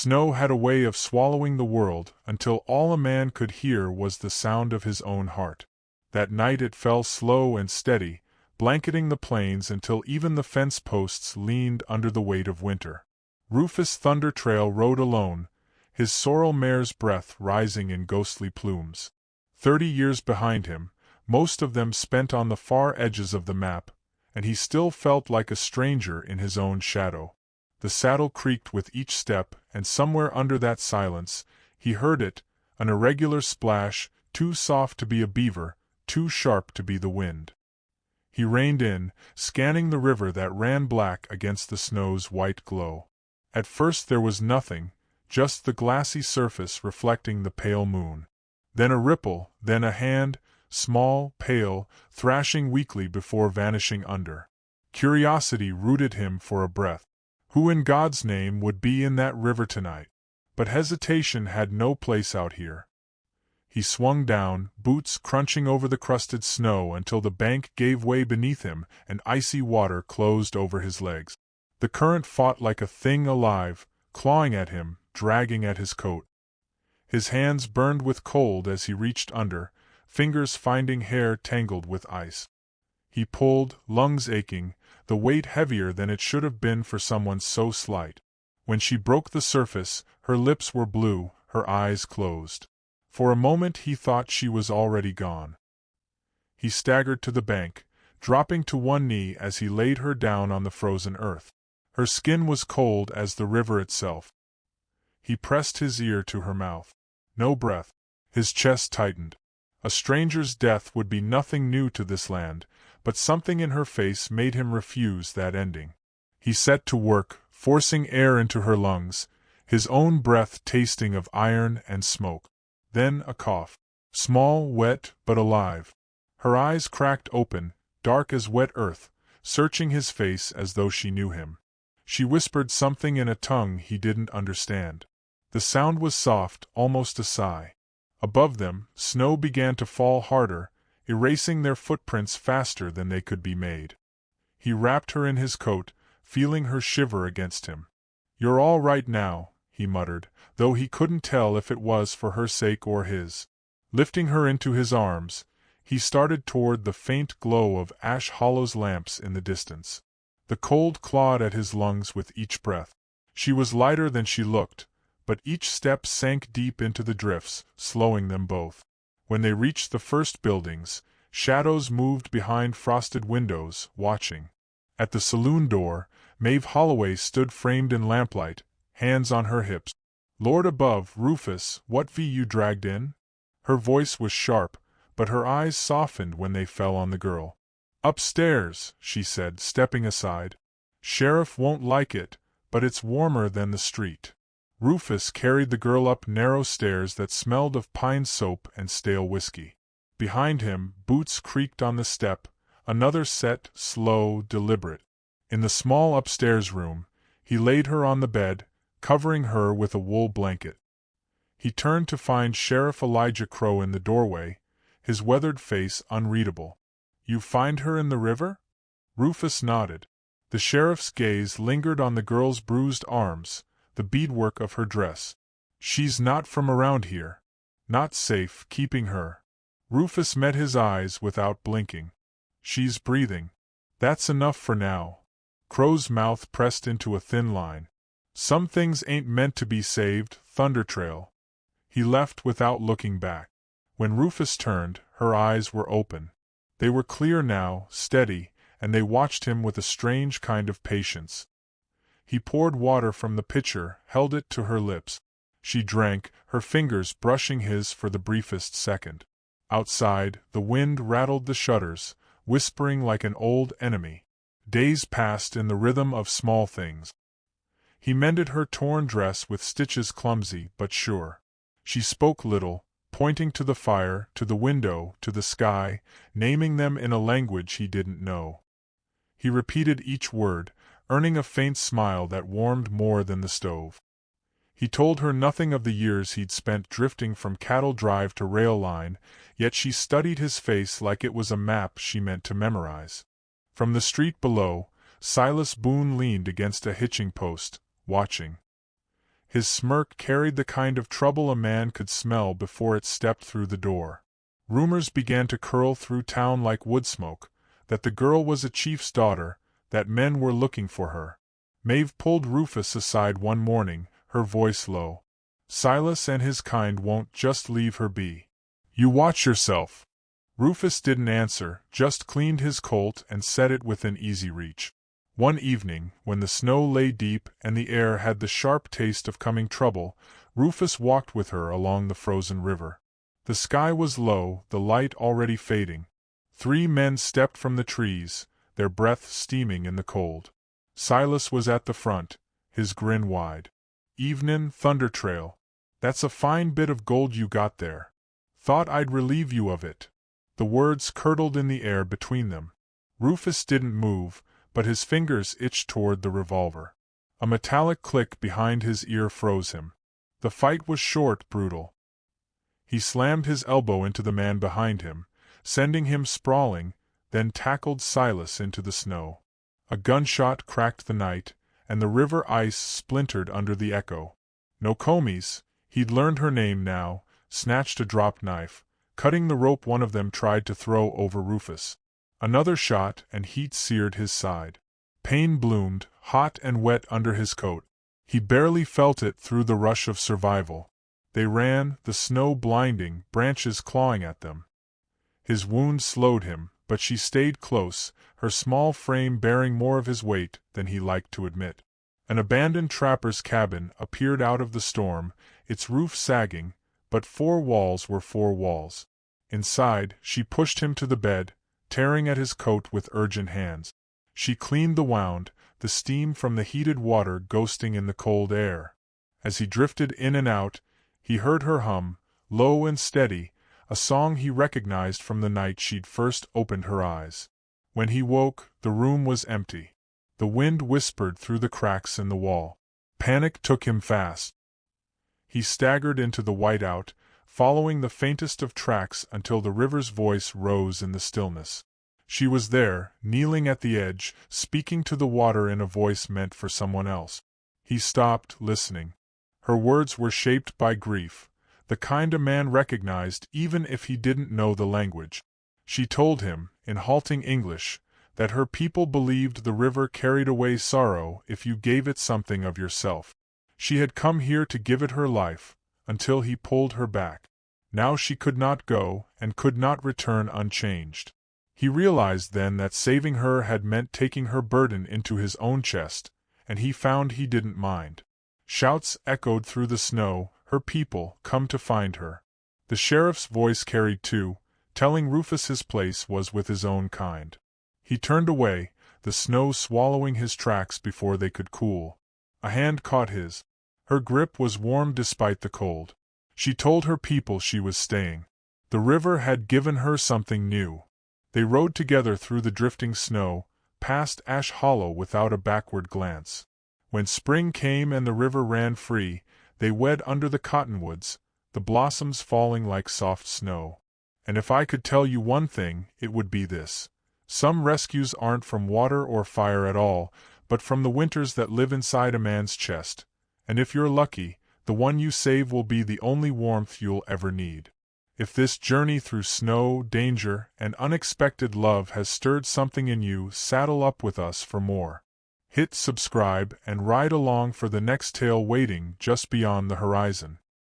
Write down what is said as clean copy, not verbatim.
Snow had a way of swallowing the world until all a man could hear was the sound of his own heart. That night it fell slow and steady, blanketing the plains until even the fence posts leaned under the weight of winter. Rufus Thundertrail rode alone, his sorrel mare's breath rising in ghostly plumes. 30 years behind him, most of them spent on the far edges of the map, and he still felt like a stranger in his own shadow. The saddle creaked with each step, and somewhere under that silence, he heard it, an irregular splash, too soft to be a beaver, too sharp to be the wind. He reined in, scanning the river that ran black against the snow's white glow. At first there was nothing, just the glassy surface reflecting the pale moon. Then a ripple, then a hand, small, pale, thrashing weakly before vanishing under. Curiosity rooted him for a breath. Who in God's name would be in that river tonight? But hesitation had no place out here. He swung down, boots crunching over the crusted snow until the bank gave way beneath him and icy water closed over his legs. The current fought like a thing alive, clawing at him, dragging at his coat. His hands burned with cold as he reached under, fingers finding hair tangled with ice. He pulled, lungs aching, the weight heavier than it should have been for someone so slight. When she broke the surface, her lips were blue, her eyes closed. For a moment he thought she was already gone. He staggered to the bank, dropping to one knee as he laid her down on the frozen earth. Her skin was cold as the river itself. He pressed his ear to her mouth. No breath. His chest tightened. A stranger's death would be nothing new to this land, but something in her face made him refuse that ending. He set to work, forcing air into her lungs, his own breath tasting of iron and smoke. Then a cough. Small, wet, but alive. Her eyes cracked open, dark as wet earth, searching his face as though she knew him. She whispered something in a tongue he didn't understand. The sound was soft, almost a sigh. Above them, snow began to fall harder, erasing their footprints faster than they could be made. He wrapped her in his coat, feeling her shiver against him. "You're all right now," he muttered, though he couldn't tell if it was for her sake or his. Lifting her into his arms, he started toward the faint glow of Ash Hollow's lamps in the distance. The cold clawed at his lungs with each breath. She was lighter than she looked, but each step sank deep into the drifts, slowing them both. When they reached the first buildings, shadows moved behind frosted windows, watching. At the saloon door, Maeve Holloway stood framed in lamplight, hands on her hips. "Lord above, Rufus, what be you dragged in?" Her voice was sharp, but her eyes softened when they fell on the girl. "Upstairs," she said, stepping aside. "Sheriff won't like it, but it's warmer than the street." Rufus carried the girl up narrow stairs that smelled of pine soap and stale whiskey. Behind him, boots creaked on the step, another set, slow, deliberate. In the small upstairs room, he laid her on the bed, covering her with a wool blanket. He turned to find Sheriff Elijah Crow in the doorway, his weathered face unreadable. "You find her in the river?" Rufus nodded. The sheriff's gaze lingered on the girl's bruised arms, the beadwork of her dress. "She's not from around here. Not safe keeping her." Rufus met his eyes without blinking. "She's breathing. That's enough for now." Crow's mouth pressed into a thin line. "Some things ain't meant to be saved, Thundertrail." He left without looking back. When Rufus turned, her eyes were open. They were clear now, steady, and they watched him with a strange kind of patience. He poured water from the pitcher, held it to her lips. She drank, her fingers brushing his for the briefest second. Outside, the wind rattled the shutters, whispering like an old enemy. Days passed in the rhythm of small things. He mended her torn dress with stitches clumsy but sure. She spoke little, pointing to the fire, to the window, to the sky, naming them in a language he didn't know. He repeated each word, earning a faint smile that warmed more than the stove. He told her nothing of the years he'd spent drifting from cattle drive to rail line, yet she studied his face like it was a map she meant to memorize. From the street below, Silas Boone leaned against a hitching post, watching. His smirk carried the kind of trouble a man could smell before it stepped through the door. Rumors began to curl through town like wood smoke, that the girl was a chief's daughter, that men were looking for her. Maeve pulled Rufus aside one morning, her voice low. "Silas and his kind won't just leave her be. You watch yourself." Rufus didn't answer, just cleaned his Colt and set it within easy reach. One evening, when the snow lay deep and the air had the sharp taste of coming trouble, Rufus walked with her along the frozen river. The sky was low, the light already fading. 3 men stepped from the trees, their breath steaming in the cold. Silas was at the front, his grin wide. "Evenin', Thunder Trail. That's a fine bit of gold you got there. Thought I'd relieve you of it." The words curdled in the air between them. Rufus didn't move, but his fingers itched toward the revolver. A metallic click behind his ear froze him. The fight was short, brutal. He slammed his elbow into the man behind him, sending him sprawling, then tackled Silas into the snow. A gunshot cracked the night, and the river ice splintered under the echo. Nokomis, he'd learned her name now, snatched a dropped knife, cutting the rope one of them tried to throw over Rufus. Another shot, and heat seared his side. Pain bloomed, hot and wet under his coat. He barely felt it through the rush of survival. They ran, the snow blinding, branches clawing at them. His wound slowed him, but she stayed close, her small frame bearing more of his weight than he liked to admit. An abandoned trapper's cabin appeared out of the storm, its roof sagging, but 4 walls were 4 walls. Inside, she pushed him to the bed, tearing at his coat with urgent hands. She cleaned the wound, the steam from the heated water ghosting in the cold air. As he drifted in and out, he heard her hum, low and steady, a song he recognized from the night she'd first opened her eyes. When he woke, the room was empty. The wind whispered through the cracks in the wall. Panic took him fast. He staggered into the whiteout, following the faintest of tracks until the river's voice rose in the stillness. She was there, kneeling at the edge, speaking to the water in a voice meant for someone else. He stopped, listening. Her words were shaped by grief, the kind a man recognized even if he didn't know the language. She told him, in halting English, that her people believed the river carried away sorrow if you gave it something of yourself. She had come here to give it her life, until he pulled her back. Now she could not go, and could not return unchanged. He realized then that saving her had meant taking her burden into his own chest, and he found he didn't mind. Shouts echoed through the snow, her people, come to find her. The sheriff's voice carried too, telling Rufus his place was with his own kind. He turned away, the snow swallowing his tracks before they could cool. A hand caught his. Her grip was warm despite the cold. She told her people she was staying. The river had given her something new. They rode together through the drifting snow, past Ash Hollow without a backward glance. When spring came and the river ran free, they wed under the cottonwoods, the blossoms falling like soft snow. And if I could tell you one thing, it would be this. Some rescues aren't from water or fire at all, but from the winters that live inside a man's chest. And if you're lucky, the one you save will be the only warmth you'll ever need. If this journey through snow, danger, and unexpected love has stirred something in you, saddle up with us for more. Hit subscribe and ride along for the next tale waiting just beyond the horizon.